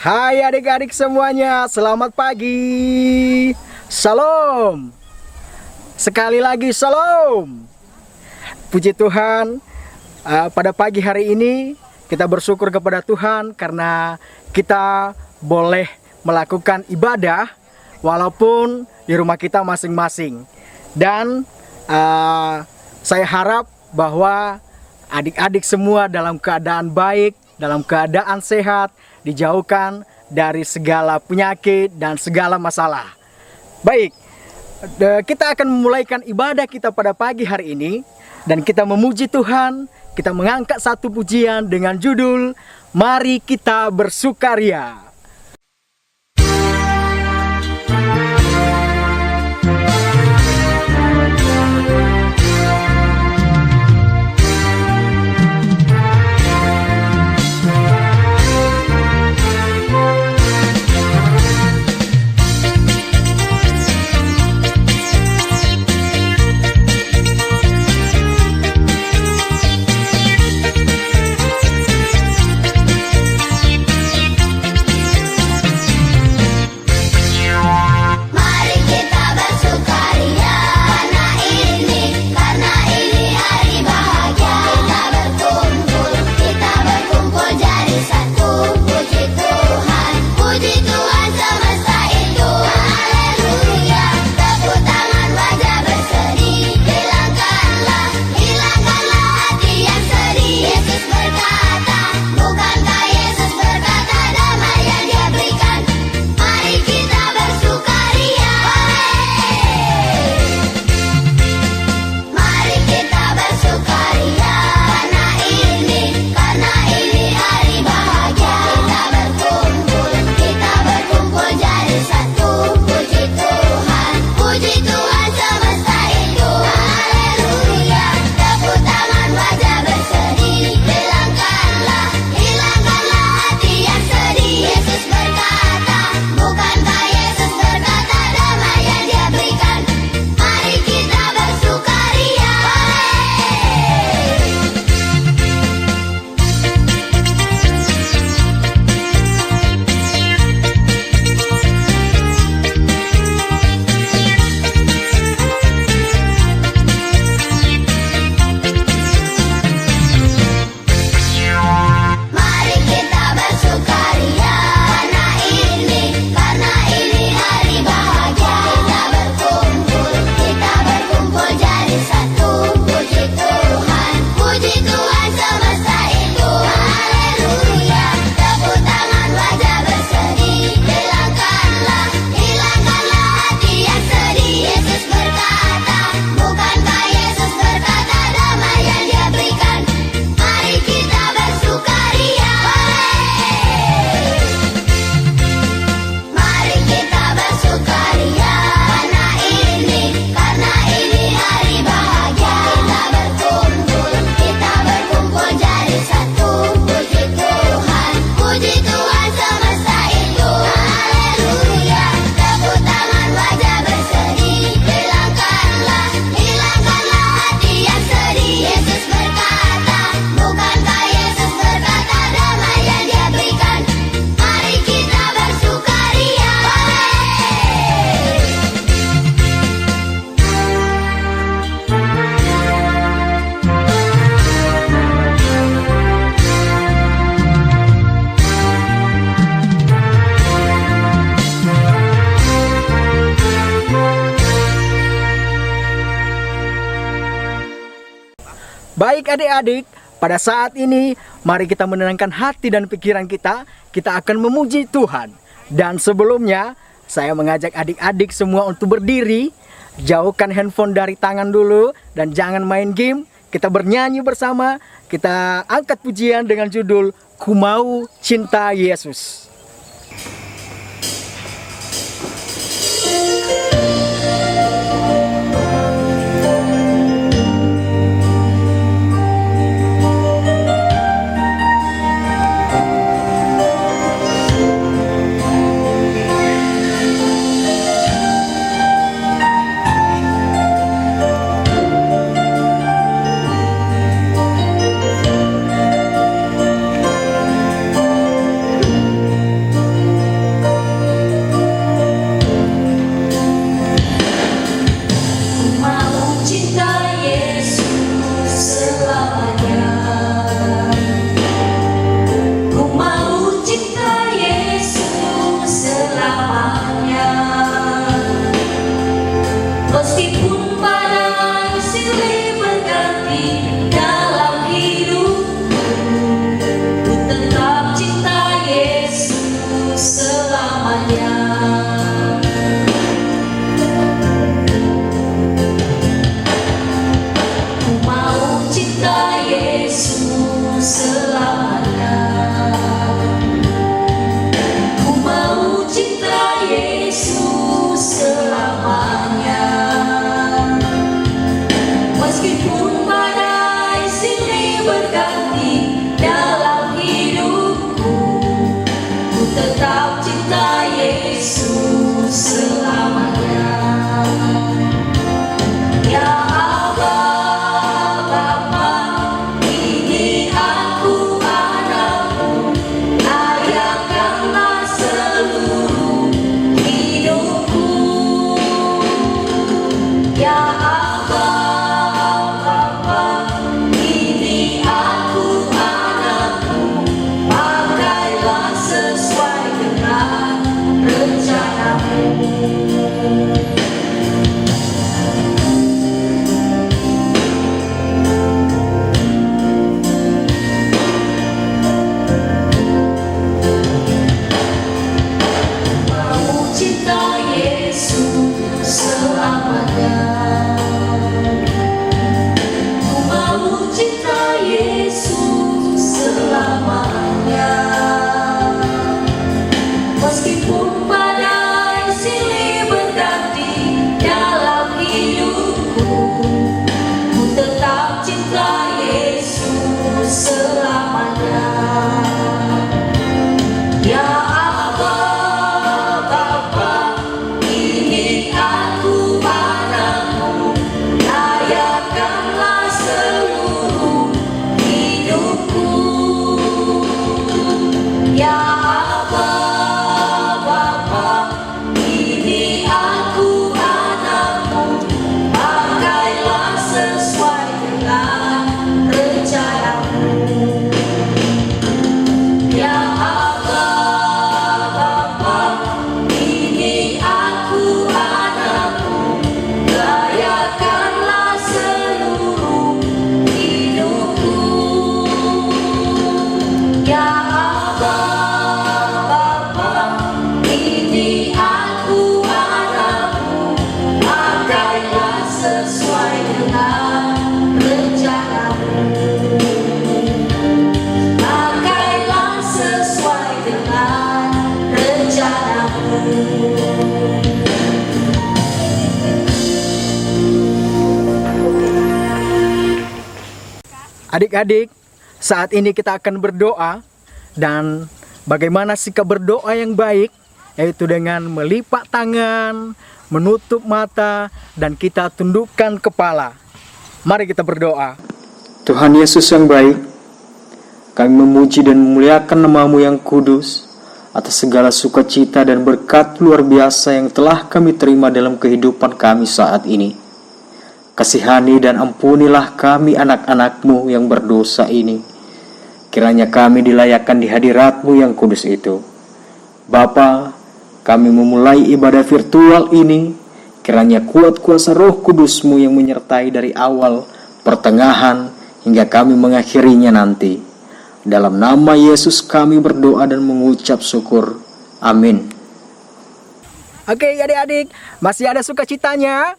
Hai adik-adik semuanya, selamat pagi. Shalom. Sekali lagi shalom. Puji Tuhan, pada pagi hari ini kita bersyukur kepada Tuhan karena kita boleh melakukan ibadah walaupun di rumah kita masing-masing. Dan saya harap bahwa adik-adik semua dalam keadaan baik, dalam keadaan sehat, dijauhkan dari segala penyakit dan segala masalah. Baik, kita akan memulaikan ibadah kita pada pagi hari ini. Dan kita memuji Tuhan, kita mengangkat satu pujian dengan judul Mari Kita Bersukaria. Baik adik-adik, pada saat ini mari kita menenangkan hati dan pikiran kita. Kita akan memuji Tuhan. Dan sebelumnya saya mengajak adik-adik semua untuk berdiri. Jauhkan handphone dari tangan dulu dan jangan main game. Kita bernyanyi bersama. Kita angkat pujian dengan judul Ku Mau Cinta Yesus. berganti dalam hidupku. Ku tetap cinta Yesus selamanya. Ku mau cinta Yesus selamanya. Ku mau cinta Yesus selamanya. Meskipun badai silih berganti dalam hidupku, ku tetap cinta Yesus selamanya. Ya Allah Bapa, ini aku anakmu, layakanlah seluruh hidupku. Ya Allah Bapa, ini aku anakmu, pakailah sesuai dengan rencanamu. Mau cinta Yesus selamanya. Ku mau cinta Yesus selamanya. Meskipun badai silih berganti dalam hidupku, ku tetap cinta Yesus selamanya. Ya Allah Bapa, ini aku anakmu, layakanlah seluruh hidupku. Ya Allah Bapa, ini aku anakmu, pakailah sesuai dengan rencanamu. Ya Allah Bapa, ini aku anakmu, layakanlah seluruh hidupku. Ya Allah Bapa, ini aku anakmu, pakailah sesuai dengan rencanamu. Pakailah sesuai dengan rencanamu. Adik-adik, saat ini kita akan berdoa. Dan bagaimana sikap berdoa yang baik? Yaitu dengan melipat tangan, menutup mata, dan kita tundukkan kepala. Mari kita berdoa. Tuhan Yesus yang baik, kami memuji dan memuliakan nama-Mu yang kudus atas segala sukacita dan berkat luar biasa yang telah kami terima dalam kehidupan kami saat ini. Kasihani dan ampunilah kami anak-anak-Mu yang berdosa ini. Kiranya kami dilayakkan di hadirat-Mu yang kudus itu. Bapa, kami memulai ibadah virtual ini. Kiranya kuat kuasa Roh Kudus-Mu yang menyertai dari awal, pertengahan, hingga kami mengakhirinya nanti. Dalam nama Yesus kami berdoa dan mengucap syukur. Amin. Oke adik-adik, masih ada sukacitanya?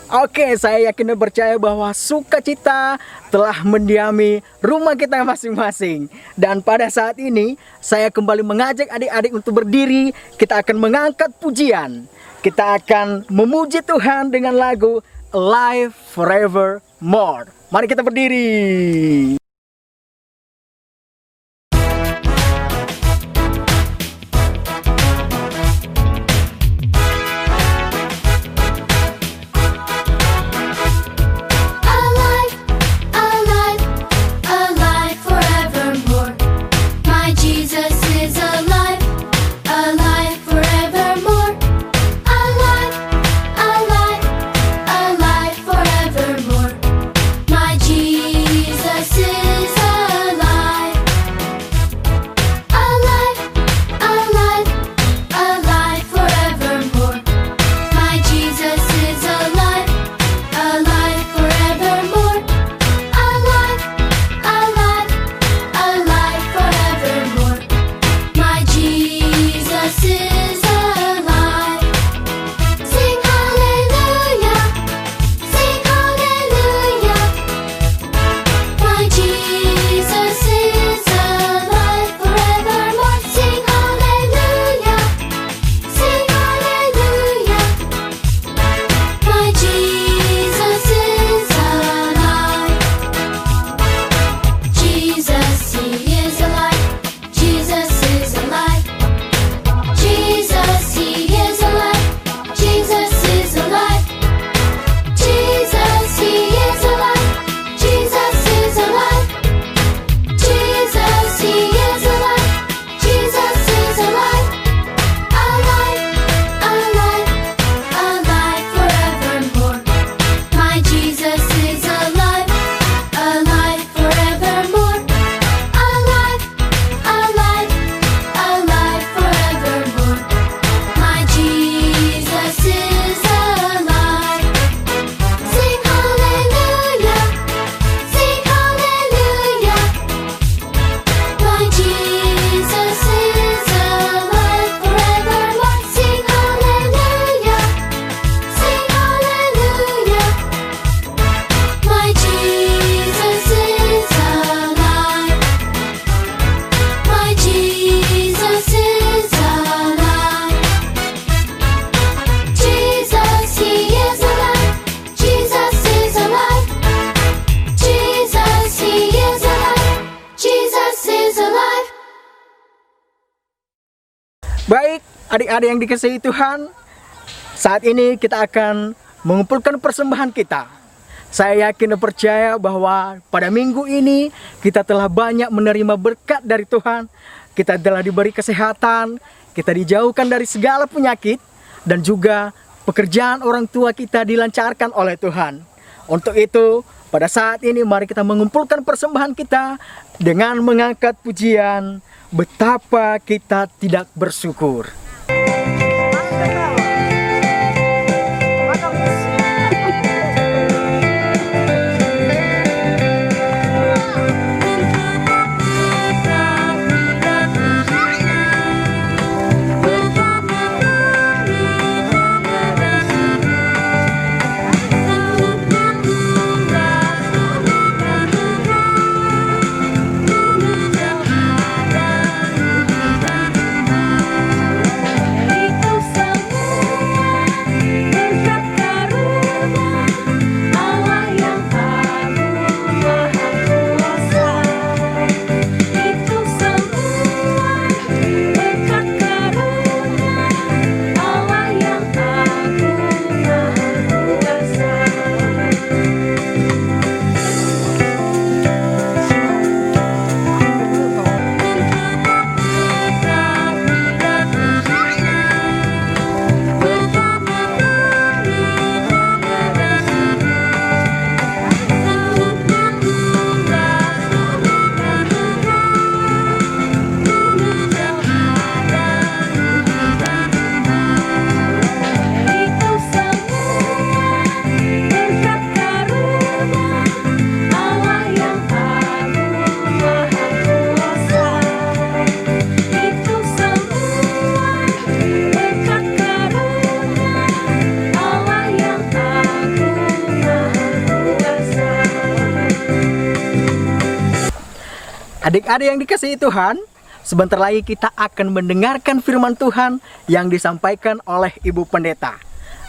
Oke, saya yakin dan percaya bahwa sukacita telah mendiami rumah kita masing-masing. Dan pada saat ini, saya kembali mengajak adik-adik untuk berdiri. Kita akan mengangkat pujian. Kita akan memuji Tuhan dengan lagu Alive Forevermore. Mari kita berdiri. Alive forevermore. My Jesus is Adik-adik yang dikasihi Tuhan, saat ini kita akan mengumpulkan persembahan kita. Saya yakin dan percaya bahwa pada minggu ini kita telah banyak menerima berkat dari Tuhan. Kita telah diberi kesehatan, kita dijauhkan dari segala penyakit, dan juga pekerjaan orang tua kita dilancarkan oleh Tuhan. Untuk itu, pada saat ini mari kita mengumpulkan persembahan kita dengan mengangkat pujian, betapa kita tidak bersyukur. Adik-adik yang dikasihi Tuhan, sebentar lagi kita akan mendengarkan firman Tuhan yang disampaikan oleh Ibu Pendeta.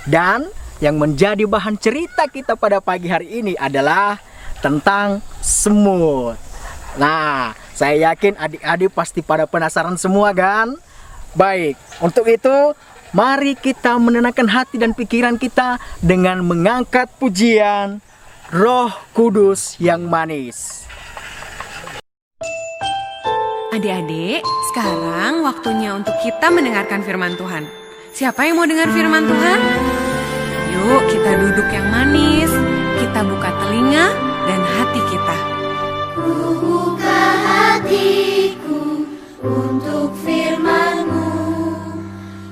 Dan yang menjadi bahan cerita kita pada pagi hari ini adalah tentang semut. Nah, saya yakin adik-adik pasti pada penasaran semua kan? Baik, untuk itu mari kita menenangkan hati dan pikiran kita dengan mengangkat pujian Roh Kudus yang manis. Adik-adik, sekarang waktunya untuk kita mendengarkan firman Tuhan. Siapa yang mau dengar firman Tuhan? Yuk kita duduk yang manis, kita buka telinga dan hati kita. Ku buka hatiku untuk firman-Mu.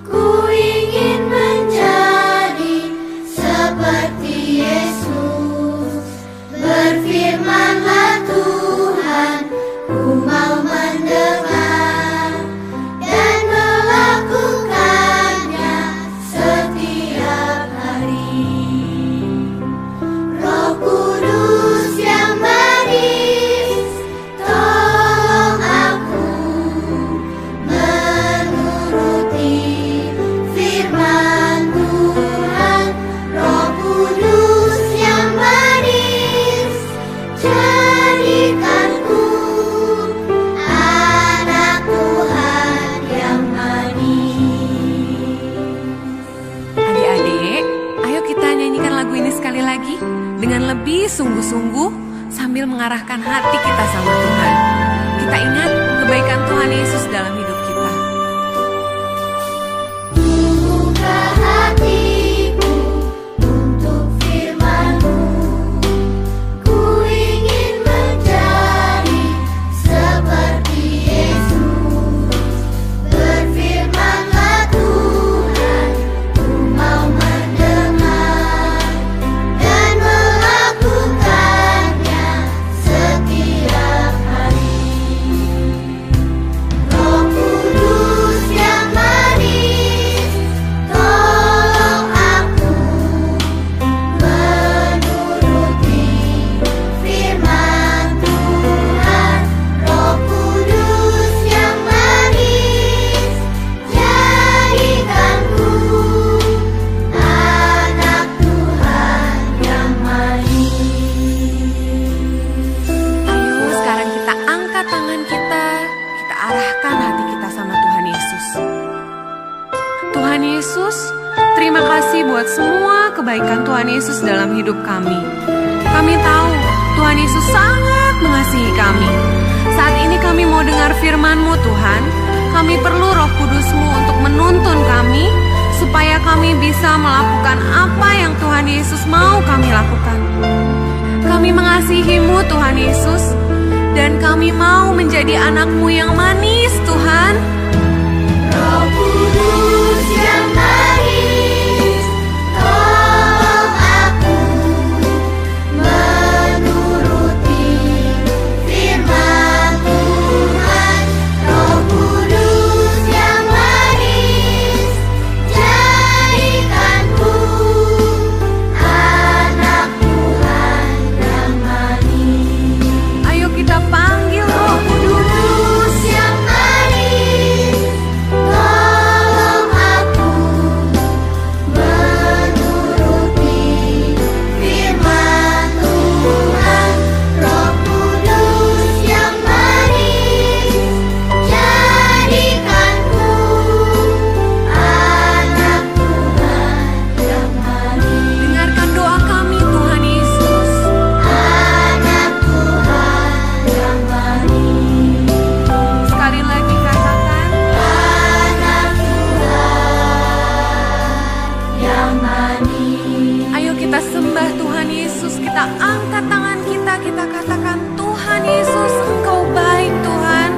Ku ingin menjadi seperti Yesus. Berfirmanlah Tuhan, ku mau mendengar dan melakukannya setiap hari. Roh Kudus yang manis, tolong aku menuruti firman Tuhan. Roh Kudus yang manis, jadikanku anak Tuhan yang manis. Adik-adik, ayo kita nyanyikan lagu ini sekali lagi dengan lebih sungguh-sungguh sambil mengarahkan hati kita sama Tuhan. Kita ingat kebaikan Tuhan Yesus dalam hidup kita. Buka hatiku untuk firman-Mu. Ku ingin menjadi seperti Yesus. Berfirmanlah Tuhan, ku mau mendengar dan melakukannya setiap hari. Roh kebaikan Tuhan Yesus dalam hidup kami. Kami tahu Tuhan Yesus sangat mengasihi kami. Saat ini kami mau dengar firman-Mu Tuhan. Kami perlu Roh Kudus-Mu untuk menuntun kami, supaya kami bisa melakukan apa yang Tuhan Yesus mau kami lakukan. Kami mengasihi-Mu Tuhan Yesus, dan kami mau menjadi anak-Mu yang manis Tuhan. Roh Kudus yang manis, tolong aku menuruti firman Tuhan. Roh Kudus yang manis, jadikanku anak Tuhan yang manis. Ayo kita panggil Roh Kudus. Kudus yang manis, tolong aku menuruti firman Tuhan. Roh Kudus yang manis, jadikanku anak Tuhan yang manis. Dengarkan doa kami Tuhan Yesus. Anak Tuhan yang manis. Sekali lagi katakan, Anak Tuhan yang manis. ayo kita sembah Tuhan Yesus. Kita angkat tangan kita, kita katakan, Tuhan Yesus, Engkau baik Tuhan.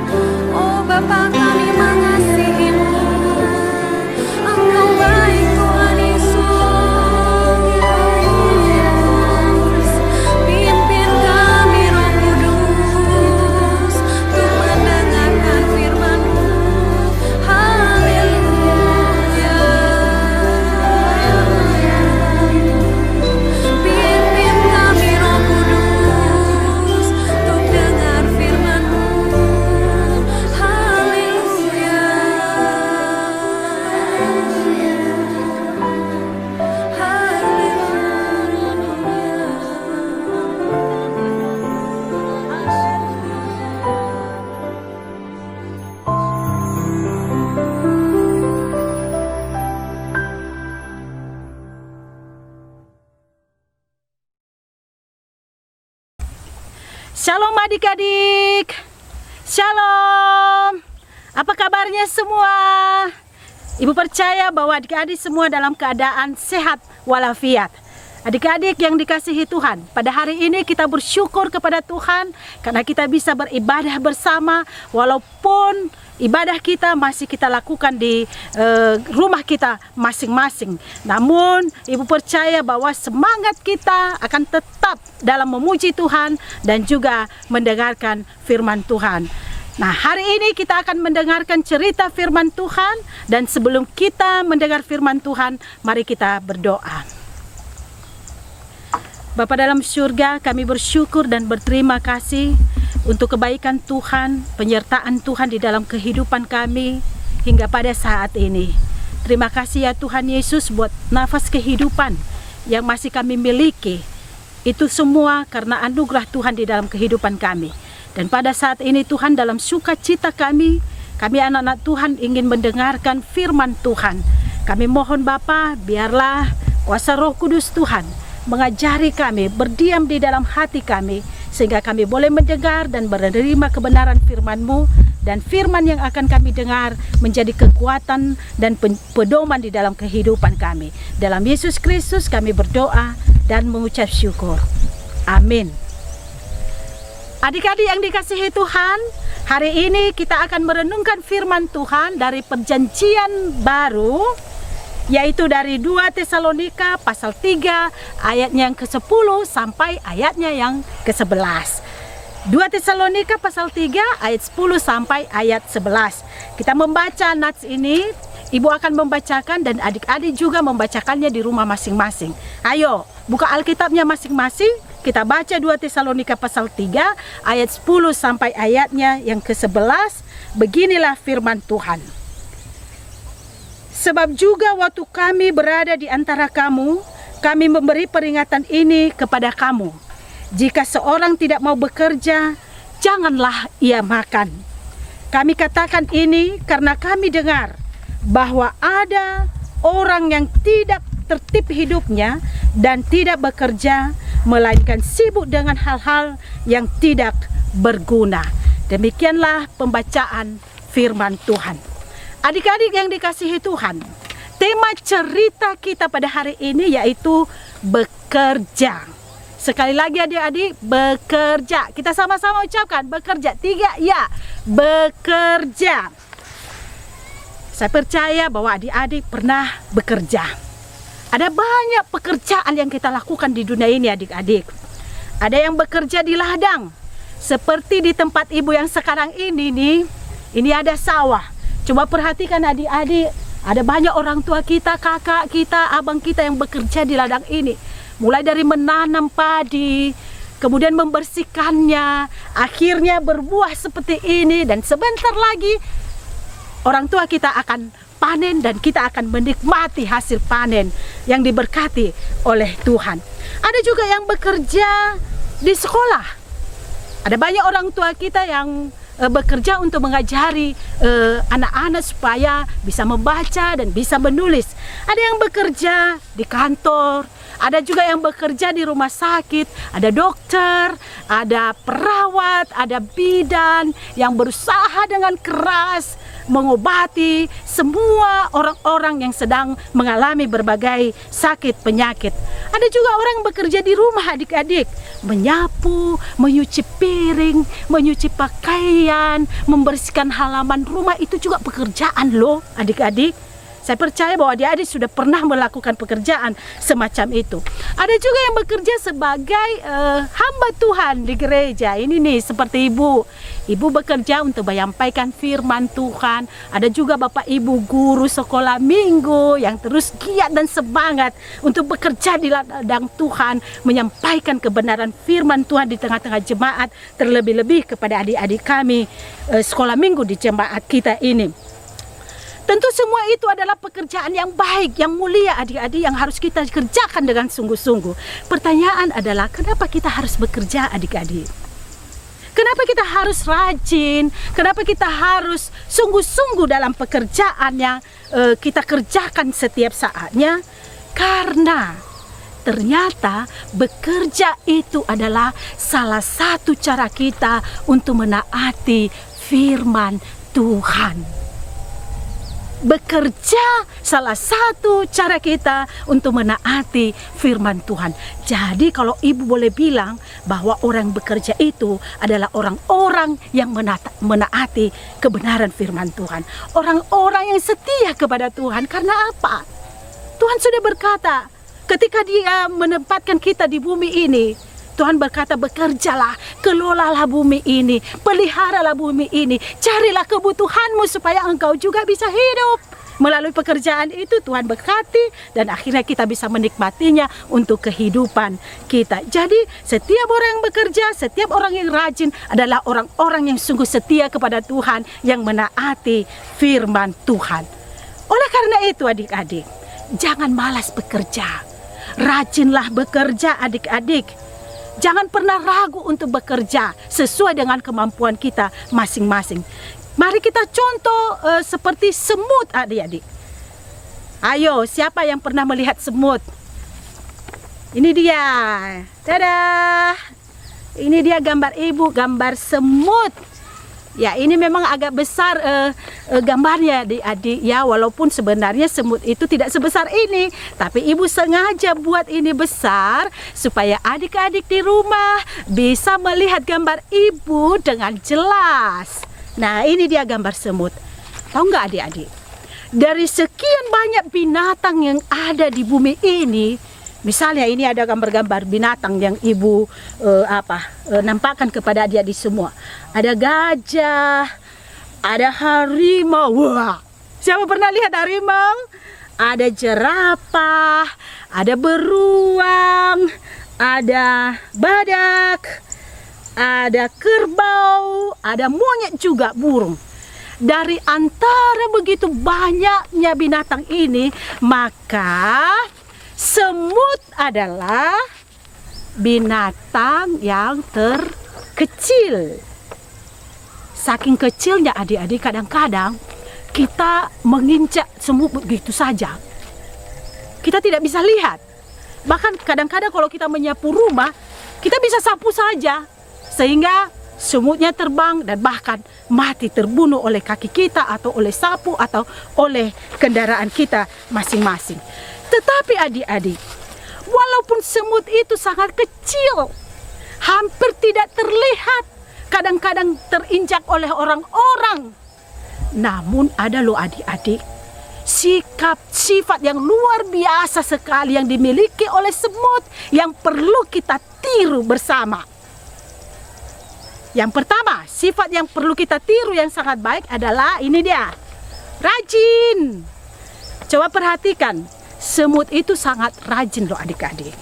Oh Bapa, kami mengasihi-Mu. Engkau baik Tuhan Yesus. Pimpin kami Roh Kudus untuk mendengarkan firman-Mu. Haleluya. Pimpin kami Roh Kudus untuk dengar firman-Mu. Haleluya. Shalom adik-adik. Shalom. Apa kabarnya semua? Ibu percaya bahwa adik-adik semua dalam keadaan sehat walafiat. Adik-adik yang dikasihi Tuhan, pada hari ini kita bersyukur kepada Tuhan karena kita bisa beribadah bersama, walaupun ibadah kita masih kita lakukan di rumah kita masing-masing. Namun ibu percaya bahwa semangat kita akan tetap dalam memuji Tuhan dan juga mendengarkan firman Tuhan. Nah, hari ini kita akan mendengarkan cerita firman Tuhan, dan sebelum kita mendengar firman Tuhan, mari kita berdoa. Bapa dalam surga, kami bersyukur dan berterima kasih untuk kebaikan Tuhan, penyertaan Tuhan di dalam kehidupan kami hingga pada saat ini. Terima kasih ya Tuhan Yesus buat nafas kehidupan yang masih kami miliki. Itu semua karena anugerah Tuhan di dalam kehidupan kami. Dan pada saat ini Tuhan, dalam sukacita kami anak-anak Tuhan ingin mendengarkan firman Tuhan. Kami mohon Bapa, biarlah kuasa Roh Kudus Tuhan mengajari kami, berdiam di dalam hati kami, sehingga kami boleh mendengar dan menerima kebenaran firman-Mu, dan firman yang akan kami dengar menjadi kekuatan dan pedoman di dalam kehidupan kami. Dalam Yesus Kristus kami berdoa dan mengucap syukur. Amin. Adik-adik yang dikasihi Tuhan, hari ini kita akan merenungkan firman Tuhan dari Perjanjian Baru, yaitu dari 2 Tesalonika pasal 3 ayatnya yang ke-10 sampai ayatnya yang ke-11. 2 Tesalonika pasal 3 ayat 10 sampai ayat 11. Kita membaca nats ini, ibu akan membacakan dan adik-adik juga membacakannya di rumah masing-masing. Ayo, buka Alkitabnya masing-masing. Kita baca 2 Tesalonika pasal 3 ayat 10 sampai ayatnya yang ke-11. Beginilah firman Tuhan. Sebab juga waktu kami berada di antara kamu, kami memberi peringatan ini kepada kamu. Jika seorang tidak mau bekerja, janganlah ia makan. Kami katakan ini karena kami dengar bahwa ada orang yang tidak tertib hidupnya dan tidak bekerja, melainkan sibuk dengan hal-hal yang tidak berguna. Demikianlah pembacaan firman Tuhan. Adik-adik yang dikasihi Tuhan, tema cerita kita pada hari ini yaitu bekerja. Sekali lagi adik-adik, bekerja. Kita sama-sama ucapkan bekerja. 3 ya, bekerja. Saya percaya bahwa adik-adik pernah bekerja. Ada banyak pekerjaan yang kita lakukan di dunia ini adik-adik. Ada yang bekerja di ladang. Seperti di tempat ibu yang sekarang ini nih. Ini ada sawah. Coba perhatikan adik-adik. Ada banyak orang tua kita, kakak kita, abang kita yang bekerja di ladang ini. Mulai dari menanam padi, kemudian membersihkannya, akhirnya berbuah seperti ini. Dan sebentar lagi orang tua kita akan panen dan kita akan menikmati hasil panen yang diberkati oleh Tuhan. Ada juga yang bekerja di sekolah. Ada banyak orang tua kita yang bekerja untuk mengajari anak-anak supaya bisa membaca dan bisa menulis. Ada yang bekerja di kantor, ada juga yang bekerja di rumah sakit, ada dokter, ada perawat, ada bidan yang berusaha dengan keras mengobati semua orang-orang yang sedang mengalami berbagai sakit penyakit. Ada juga orang yang bekerja di rumah adik-adik, menyapu, menyuci piring, menyuci pakaian, membersihkan halaman rumah. Itu juga pekerjaan loh adik-adik. Saya percaya bahwa adik-adik sudah pernah melakukan pekerjaan semacam itu. Ada juga yang bekerja sebagai hamba Tuhan di gereja. Ini nih seperti ibu. Ibu bekerja untuk menyampaikan firman Tuhan. Ada juga bapak ibu guru sekolah minggu yang terus giat dan semangat untuk bekerja di ladang Tuhan, menyampaikan kebenaran firman Tuhan di tengah-tengah jemaat, terlebih-lebih kepada adik-adik kami sekolah minggu di jemaat kita ini. Tentu semua itu adalah pekerjaan yang baik, yang mulia adik-adik, yang harus kita kerjakan dengan sungguh-sungguh. Pertanyaan adalah, kenapa kita harus bekerja adik-adik? Kenapa kita harus rajin? Kenapa kita harus sungguh-sungguh dalam pekerjaan yang kita kerjakan setiap saatnya? Karena ternyata bekerja itu adalah salah satu cara kita untuk menaati firman Tuhan. Bekerja salah satu cara kita untuk menaati firman Tuhan. Jadi kalau ibu boleh bilang bahwa orang bekerja itu adalah orang-orang yang menaati kebenaran firman Tuhan. Orang-orang yang setia kepada Tuhan. Karena apa? Tuhan sudah berkata, ketika Dia menempatkan kita di bumi ini, Tuhan berkata, bekerjalah, kelolalah bumi ini, peliharalah bumi ini, carilah kebutuhanmu supaya engkau juga bisa hidup. Melalui pekerjaan itu Tuhan berkati dan akhirnya kita bisa menikmatinya untuk kehidupan kita. Jadi setiap orang yang bekerja, setiap orang yang rajin adalah orang-orang yang sungguh setia kepada Tuhan, yang menaati firman Tuhan. Oleh karena itu adik-adik, jangan malas bekerja. Rajinlah bekerja adik-adik. Jangan pernah ragu untuk bekerja sesuai dengan kemampuan kita masing-masing. Mari kita contoh seperti semut adik-adik. Ayo, siapa yang pernah melihat semut? Ini dia. Dadah. Ini dia gambar ibu, gambar semut. Ya, ini memang agak besar gambarnya adik-adik ya, walaupun sebenarnya semut itu tidak sebesar ini, tapi ibu sengaja buat ini besar supaya adik-adik di rumah bisa melihat gambar ibu dengan jelas. Nah, ini dia gambar semut. Tahu nggak adik-adik? Dari sekian banyak binatang yang ada di bumi ini, misalnya ini ada gambar-gambar binatang yang ibu nampakkan kepada adik-adik semua. Ada gajah, ada harimau. Wah, siapa pernah lihat harimau? Ada jerapah, ada beruang, ada badak, ada kerbau, ada monyet juga, burung. Dari antara begitu banyaknya binatang ini, maka semut adalah binatang yang terkecil. Saking kecilnya adik-adik, kadang-kadang kita menginjak semut begitu saja. Kita tidak bisa lihat. Bahkan kadang-kadang kalau kita menyapu rumah, kita bisa sapu saja sehingga semutnya terbang dan bahkan mati terbunuh oleh kaki kita atau oleh sapu atau oleh kendaraan kita masing-masing. Tetapi adik-adik, walaupun semut itu sangat kecil, hampir tidak terlihat, kadang-kadang terinjak oleh orang-orang, namun ada loh adik-adik, sifat yang luar biasa sekali yang dimiliki oleh semut yang perlu kita tiru bersama. Yang pertama, sifat yang perlu kita tiru yang sangat baik adalah ini dia, rajin. Coba perhatikan, semut itu sangat rajin loh adik-adik.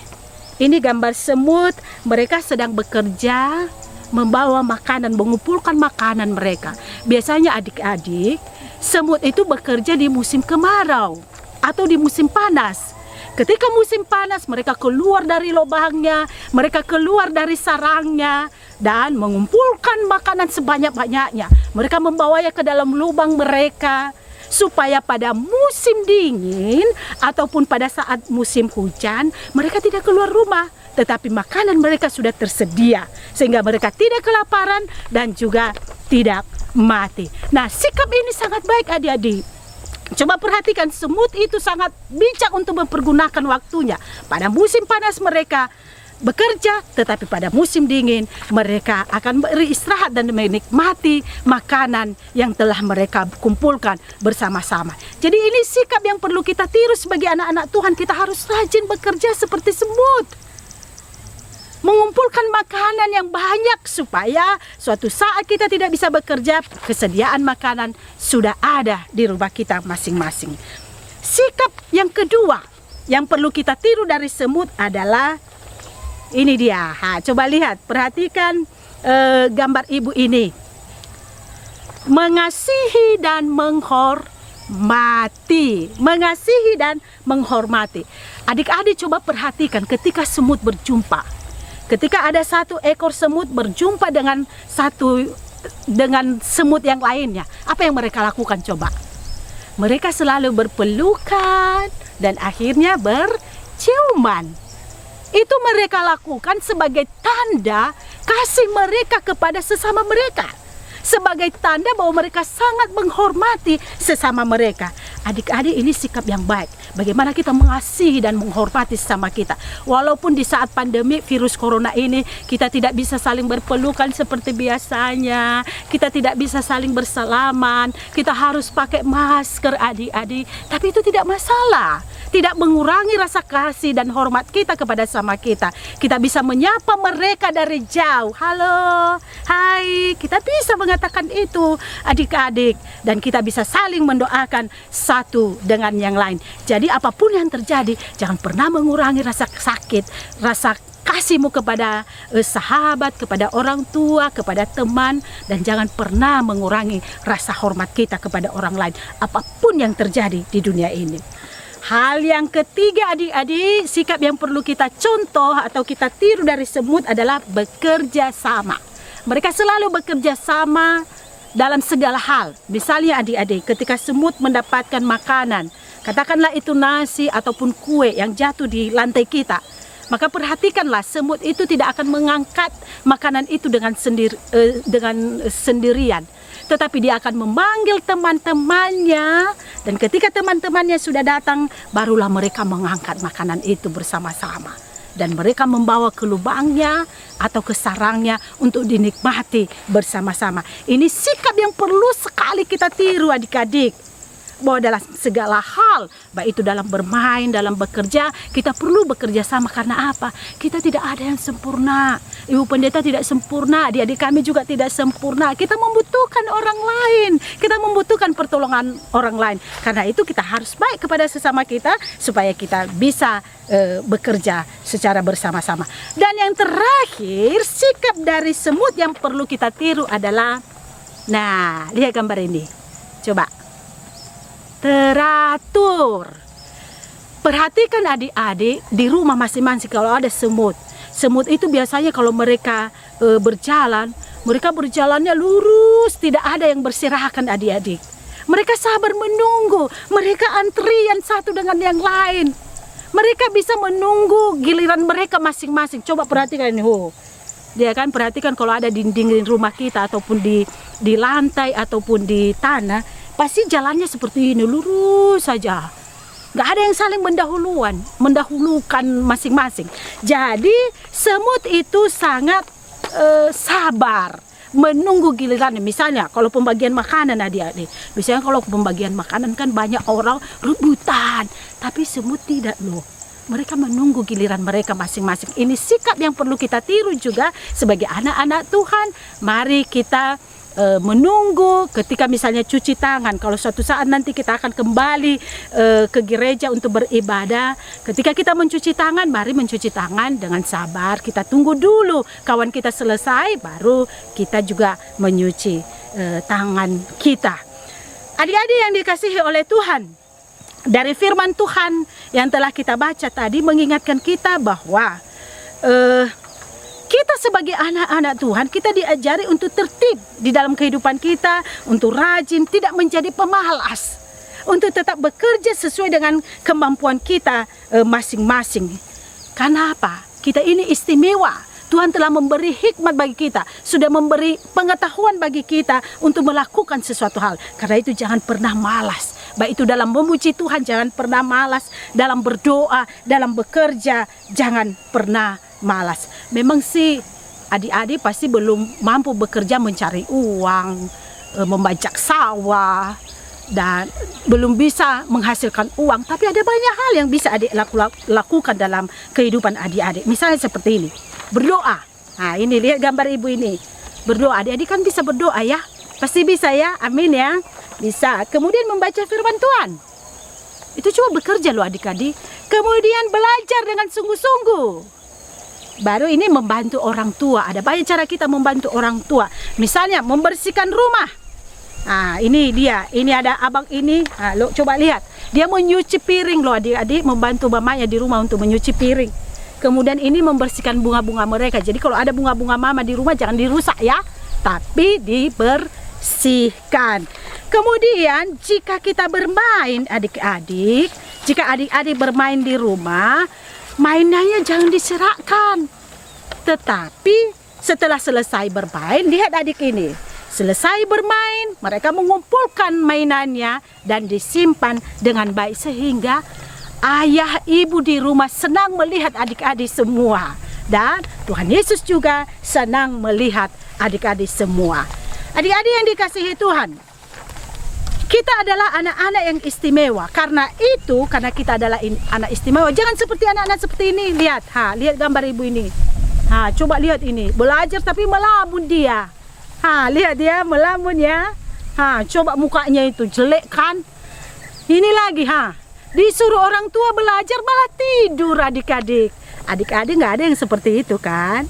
Ini gambar semut, mereka sedang bekerja, membawa makanan, mengumpulkan makanan mereka. Biasanya adik-adik, semut itu bekerja di musim kemarau atau di musim panas. Ketika musim panas, mereka keluar dari lubangnya, mereka keluar dari sarangnya, dan mengumpulkan makanan sebanyak-banyaknya. Mereka membawanya ke dalam lubang mereka, supaya pada musim dingin ataupun pada saat musim hujan, mereka tidak keluar rumah, tetapi makanan mereka sudah tersedia, sehingga mereka tidak kelaparan dan juga tidak mati. Nah, sikap ini sangat baik adik-adik. Coba perhatikan, semut itu sangat bijak untuk mempergunakan waktunya. Pada musim panas mereka bekerja, tetapi pada musim dingin mereka akan beristirahat dan menikmati makanan yang telah mereka kumpulkan bersama-sama. Jadi ini sikap yang perlu kita tiru sebagai anak-anak Tuhan. Kita harus rajin bekerja seperti semut, mengumpulkan makanan yang banyak supaya suatu saat kita tidak bisa bekerja, kesediaan makanan sudah ada di rumah kita masing-masing. Sikap yang kedua yang perlu kita tiru dari semut adalah ini dia. Coba lihat, perhatikan gambar ibu ini. Mengasihi dan menghormati. Mengasihi dan menghormati. Adik-adik coba perhatikan ketika semut berjumpa. Ketika ada satu ekor semut berjumpa dengan semut yang lainnya, apa yang mereka lakukan coba? Mereka selalu berpelukan dan akhirnya berciuman. Itu mereka lakukan sebagai tanda kasih mereka kepada sesama mereka, sebagai tanda bahwa mereka sangat menghormati sesama mereka. Adik-adik, ini sikap yang baik. Bagaimana kita mengasihi dan menghormati sesama kita. Walaupun di saat pandemi virus corona ini kita tidak bisa saling berpelukan seperti biasanya, kita tidak bisa saling bersalaman, kita harus pakai masker adik-adik, tapi itu tidak masalah. Tidak mengurangi rasa kasih dan hormat kita kepada sama kita. Kita bisa menyapa mereka dari jauh. Halo, hai, kita bisa mengatakan itu adik-adik. Dan kita bisa saling mendoakan satu dengan yang lain. Jadi apapun yang terjadi, jangan pernah mengurangi rasa sakit, rasa kasihmu kepada sahabat, kepada orang tua, kepada teman. Dan jangan pernah mengurangi rasa hormat kita kepada orang lain, apapun yang terjadi di dunia ini. Hal yang ketiga adik-adik, sikap yang perlu kita contoh atau kita tiru dari semut adalah bekerja sama. Mereka selalu bekerja sama dalam segala hal. Misalnya adik-adik, ketika semut mendapatkan makanan, katakanlah itu nasi ataupun kue yang jatuh di lantai kita, maka perhatikanlah, semut itu tidak akan mengangkat makanan itu dengan sendirian, tetapi dia akan memanggil teman-temannya, dan ketika teman-temannya sudah datang, barulah mereka mengangkat makanan itu bersama-sama, dan mereka membawa ke lubangnya atau ke sarangnya untuk dinikmati bersama-sama. Ini sikap yang perlu sekali kita tiru adik-adik, bahwa dalam segala hal, baik itu dalam bermain, dalam bekerja, kita perlu bekerja sama. Karena apa? Kita tidak ada yang sempurna. Ibu pendeta tidak sempurna, adik-adik kami juga tidak sempurna. Kita membutuhkan orang lain, kita membutuhkan pertolongan orang lain. Karena itu kita harus baik kepada sesama kita supaya kita bisa bekerja secara bersama-sama. Dan yang terakhir, sikap dari semut yang perlu kita tiru adalah, nah, lihat gambar ini, coba, teratur. Perhatikan adik-adik di rumah masing-masing kalau ada semut. Semut itu biasanya kalau mereka berjalan, mereka berjalannya lurus, tidak ada yang berserakan adik-adik. Mereka sabar menunggu, mereka antrian satu dengan yang lain. Mereka bisa menunggu giliran mereka masing-masing. Coba perhatikan ini, dia kan perhatikan kalau ada dinding di rumah kita ataupun di lantai ataupun di tanah, pasti jalannya seperti ini, lurus saja. Nggak ada yang saling mendahulukan masing-masing. Jadi semut itu sangat sabar menunggu giliran. Misalnya kalau pembagian makanan adik-adik, misalnya kalau pembagian makanan kan banyak orang rebutan, tapi semut tidak loh. Mereka menunggu giliran mereka masing-masing. Ini sikap yang perlu kita tiru juga sebagai anak-anak Tuhan. Mari kita menunggu ketika misalnya cuci tangan. Kalau suatu saat nanti kita akan kembali ke gereja untuk beribadah, ketika kita mencuci tangan, mari mencuci tangan dengan sabar. Kita tunggu dulu kawan kita selesai, baru kita juga menyuci tangan kita. Adik-adik yang dikasihi oleh Tuhan, dari firman Tuhan yang telah kita baca tadi mengingatkan kita bahwa kita sebagai anak-anak Tuhan, kita diajari untuk tertib di dalam kehidupan kita, untuk rajin, tidak menjadi pemalas, untuk tetap bekerja sesuai dengan kemampuan kita masing-masing. Karena apa? Kita ini istimewa. Tuhan telah memberi hikmat bagi kita, sudah memberi pengetahuan bagi kita untuk melakukan sesuatu hal. Karena itu jangan pernah malas. Baik itu dalam memuji Tuhan, jangan pernah malas. Dalam berdoa, dalam bekerja, jangan pernah malas. Memang sih adik-adik pasti belum mampu bekerja mencari uang, membajak sawah, dan belum bisa menghasilkan uang. Tapi ada banyak hal yang bisa adik lakukan dalam kehidupan adik-adik. Misalnya seperti ini, berdoa. Nah ini lihat gambar ibu ini, berdoa. Adik-adik kan bisa berdoa ya, pasti bisa ya, amin ya, bisa. Kemudian membaca firman Tuhan, itu cuma bekerja loh adik-adik. Kemudian belajar dengan sungguh-sungguh. Baru ini membantu orang tua. Ada banyak cara kita membantu orang tua. Misalnya membersihkan rumah. Nah ini dia, ini ada abang ini. Nah, lo coba lihat, dia menyuci piring loh adik-adik, membantu mamanya di rumah untuk menyuci piring. Kemudian ini membersihkan bunga-bunga mereka. Jadi kalau ada bunga-bunga mama di rumah jangan dirusak ya, tapi dibersihkan. Kemudian jika kita bermain adik-adik, jika adik-adik bermain di rumah, mainannya jangan diserakkan. Tetapi setelah selesai bermain, lihat adik ini, selesai bermain, mereka mengumpulkan mainannya dan disimpan dengan baik sehingga ayah ibu di rumah senang melihat adik-adik semua. Dan Tuhan Yesus juga senang melihat adik-adik semua. Adik-adik yang dikasihi Tuhan, kita adalah anak-anak yang istimewa. Karena kita adalah anak istimewa. Jangan seperti anak-anak seperti ini. Lihat, lihat gambar ibu ini. Coba lihat ini, belajar tapi melamun dia. Lihat dia melamun ya. Coba mukanya itu jelek kan. Ini lagi, disuruh orang tua belajar malah tidur adik-adik. Adik-adik nggak ada yang seperti itu kan?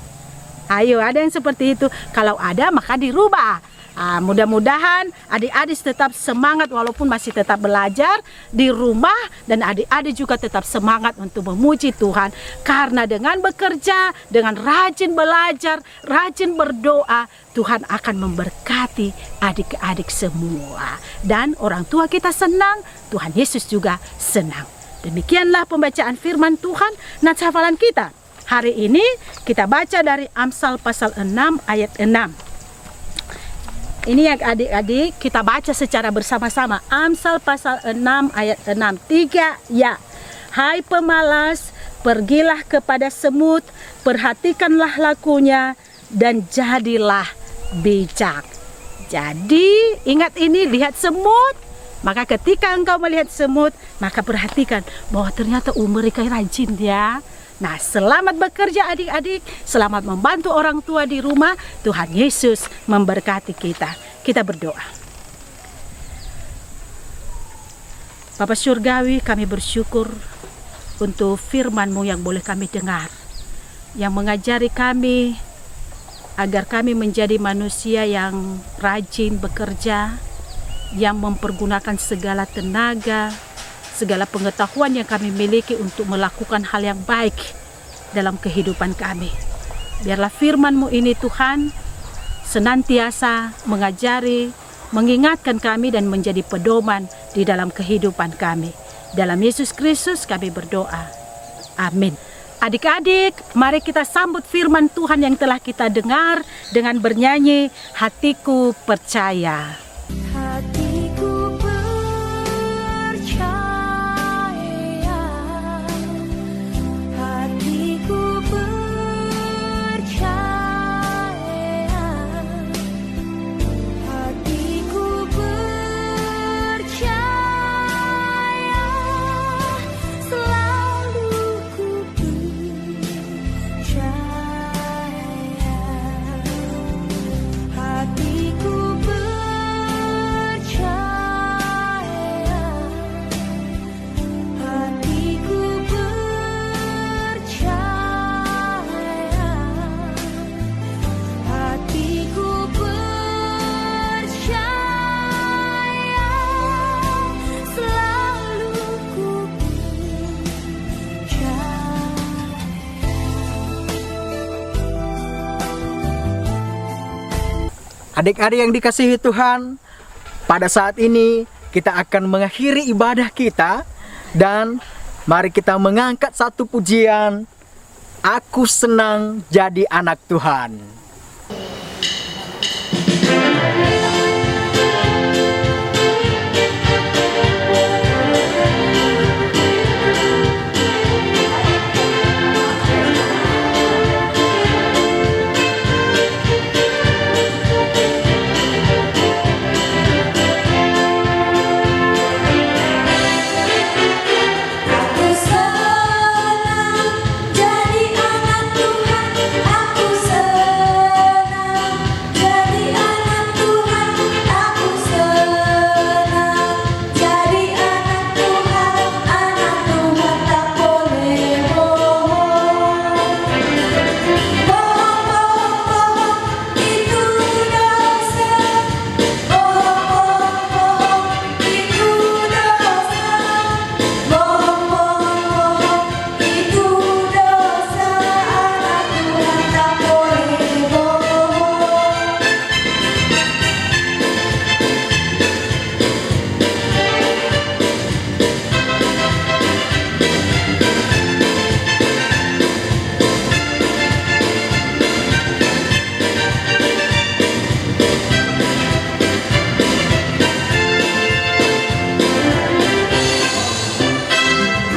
Ayo, ada yang seperti itu. Kalau ada maka dirubah. Mudah-mudahan adik-adik tetap semangat walaupun masih tetap belajar di rumah, dan adik-adik juga tetap semangat untuk memuji Tuhan. Karena dengan bekerja, dengan rajin belajar, rajin berdoa, Tuhan akan memberkati adik-adik semua. Dan orang tua kita senang, Tuhan Yesus juga senang. Demikianlah pembacaan firman Tuhan. Nats hafalan kita hari ini kita baca dari Amsal pasal 6 ayat 6. Ini yang adik-adik kita baca secara bersama-sama. Amsal pasal 6 ayat 6. 3 ya. Hai pemalas, pergilah kepada semut, perhatikanlah lakunya, dan jadilah bijak. Jadi ingat ini, lihat semut. Maka ketika engkau melihat semut, maka perhatikan bahwa ternyata mereka rajin ya. Nah, selamat bekerja adik-adik, selamat membantu orang tua di rumah. Tuhan Yesus memberkati kita. Kita berdoa. Bapa Surgawi, kami bersyukur untuk firman-Mu yang boleh kami dengar, yang mengajari kami agar kami menjadi manusia yang rajin bekerja, yang mempergunakan segala tenaga, segala pengetahuan yang kami miliki untuk melakukan hal yang baik dalam kehidupan kami. Biarlah firman-Mu ini Tuhan senantiasa mengajari, mengingatkan kami dan menjadi pedoman di dalam kehidupan kami. Dalam Yesus Kristus kami berdoa. Amin. Adik-adik, mari kita sambut firman Tuhan yang telah kita dengar dengan bernyanyi Hatiku Percaya. Hatiku percaya, hatiku percaya, hatiku percaya, selalu ku percaya, hatiku percaya, hatiku percaya, hatiku percaya, selalu ku Adik-adik yang dikasihi Tuhan, pada saat ini kita akan mengakhiri ibadah kita dan mari kita mengangkat satu pujian, Aku Senang Jadi Anak Tuhan. Aku senang jadi anak Tuhan, aku senang jadi anak Tuhan, aku senang jadi anak Tuhan tak boleh bohong. Bohong itu dosa, bohong itu dosa. Bohong itu dosa, anak Tuhan tak boleh bohong.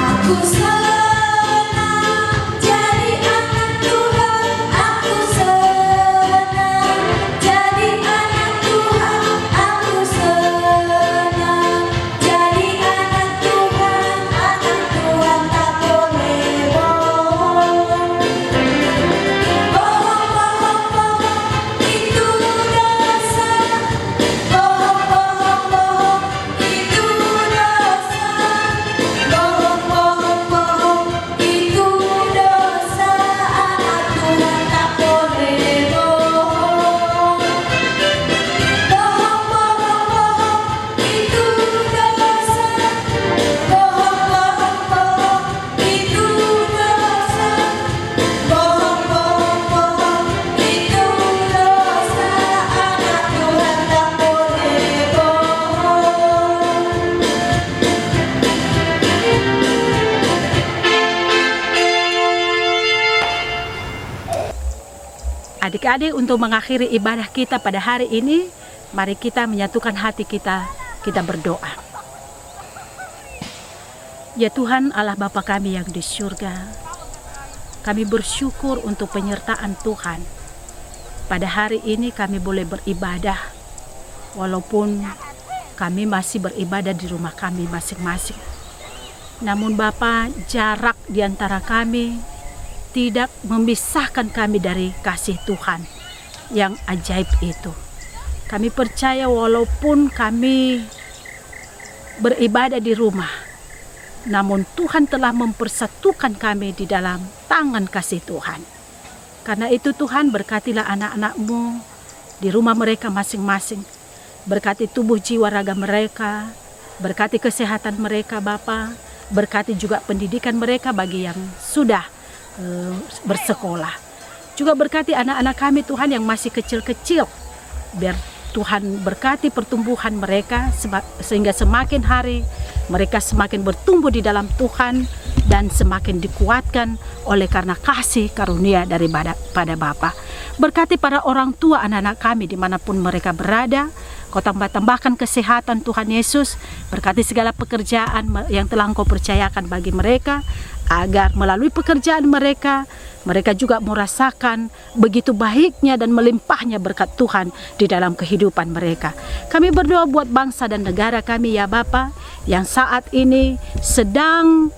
Aku senang jadi anak Tuhan, aku senang jadi anak Tuhan, aku senang jadi anak Tuhan tak boleh bohong. Bohong itu dosa, bohong itu dosa. Bohong itu dosa, anak Tuhan tak boleh bohong. Bohong itu dosa, bohong itu dosa. Bohong itu dosa, anak Tuhan tak boleh bohong. Adik-adik, untuk mengakhiri ibadah kita pada hari ini, mari kita menyatukan hati kita, kita berdoa. Ya Tuhan Allah Bapa kami yang di surga, kami bersyukur untuk penyertaan Tuhan. Pada hari ini kami boleh beribadah, walaupun kami masih beribadah di rumah kami masing-masing. Namun Bapa, jarak di antara kami tidak memisahkan kami dari kasih Tuhan yang ajaib itu. Kami percaya walaupun kami beribadah di rumah, namun Tuhan telah mempersatukan kami di dalam tangan kasih Tuhan. Karena itu Tuhan, berkatilah anak-anak-Mu di rumah mereka masing-masing. Berkati tubuh jiwa raga mereka, berkati kesehatan mereka Bapa, berkati juga pendidikan mereka bagi yang sudah bersekolah. Juga berkati anak-anak kami Tuhan yang masih kecil-kecil, biar Tuhan berkati pertumbuhan mereka sehingga semakin hari mereka semakin bertumbuh di dalam Tuhan dan semakin dikuatkan oleh karena kasih karunia daripada Bapa. Berkati para orang tua anak-anak kami dimanapun mereka berada. Kau tambahkan kesehatan Tuhan Yesus. Berkati segala pekerjaan yang telah Engkau percayakan bagi mereka, agar melalui pekerjaan mereka juga merasakan begitu baiknya dan melimpahnya berkat Tuhan di dalam kehidupan mereka. Kami berdoa buat bangsa dan negara kami ya Bapa, yang saat ini sedang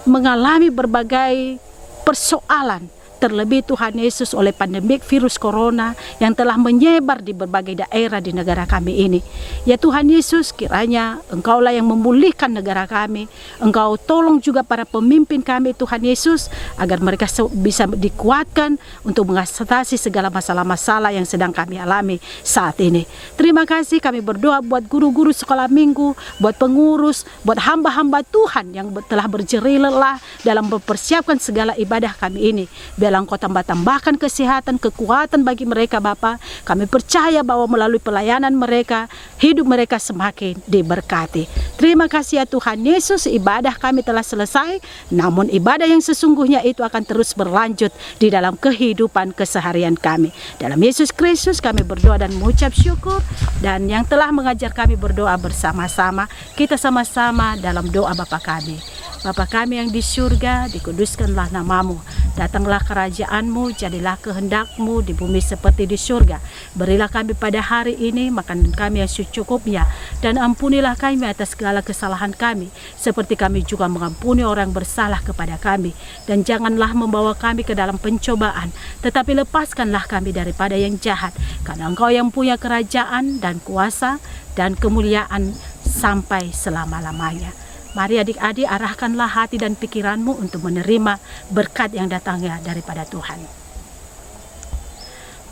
mengalami berbagai persoalan, terlebih Tuhan Yesus oleh pandemik virus corona yang telah menyebar di berbagai daerah di negara kami ini. Ya Tuhan Yesus, kiranya Engkaulah yang memulihkan negara kami. Engkau tolong juga para pemimpin kami Tuhan Yesus, agar mereka bisa dikuatkan untuk mengatasi segala masalah-masalah yang sedang kami alami saat ini. Terima kasih, kami berdoa buat guru-guru sekolah minggu, buat pengurus, buat hamba-hamba Tuhan yang telah berjerih lelah dalam mempersiapkan segala ibadah kami ini. Biarlah Engkau tambahkan kesehatan, kekuatan bagi mereka Bapa. Kami percaya bahwa melalui pelayanan mereka, hidup mereka semakin diberkati. Terima kasih ya Tuhan Yesus, ibadah kami telah selesai, namun ibadah yang sesungguhnya itu akan terus berlanjut di dalam kehidupan keseharian kami. Dalam Yesus Kristus kami berdoa dan mengucap syukur, dan yang telah mengajar kami berdoa bersama-sama, kita sama-sama dalam doa Bapa kami. Bapa kami yang di surga, dikuduskanlah namamu. Datanglah kerajaan-Mu, jadilah kehendak-Mu di bumi seperti di surga. Berilah kami pada hari ini makanan kami yang secukupnya, dan ampunilah kami atas segala kesalahan kami, seperti kami juga mengampuni orang bersalah kepada kami. Dan janganlah membawa kami ke dalam pencobaan, tetapi lepaskanlah kami daripada yang jahat. Karena Engkau yang punya kerajaan dan kuasa dan kemuliaan sampai selama-lamanya. Mari adik-adik, arahkanlah hati dan pikiranmu untuk menerima berkat yang datangnya daripada Tuhan.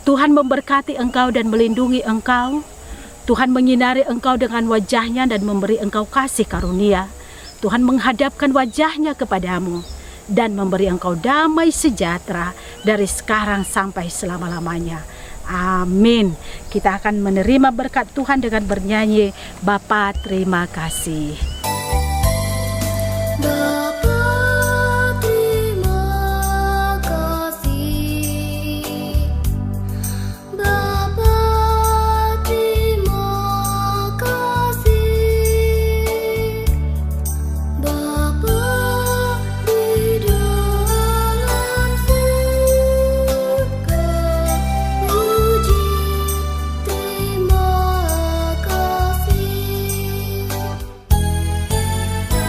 Tuhan memberkati engkau dan melindungi engkau. Tuhan menyinari engkau dengan wajahnya dan memberi engkau kasih karunia. Tuhan menghadapkan wajahnya kepadamu dan memberi engkau damai sejahtera dari sekarang sampai selama-lamanya. Amin. Kita akan menerima berkat Tuhan dengan bernyanyi, Bapa terima kasih. Bapa terima kasih, Bapa terima kasih, Bapa di dalam surga, puji terima kasih.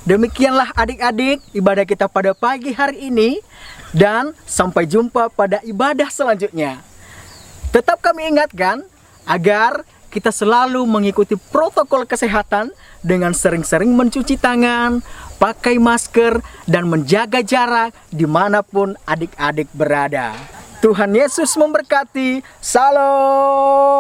Demikianlah adik-adik ibadah kita pada pagi hari ini, dan sampai jumpa pada ibadah selanjutnya. Tetap kami ingatkan agar kita selalu mengikuti protokol kesehatan dengan sering-sering mencuci tangan, pakai masker, dan menjaga jarak dimanapun adik-adik berada. Tuhan Yesus memberkati. Salam.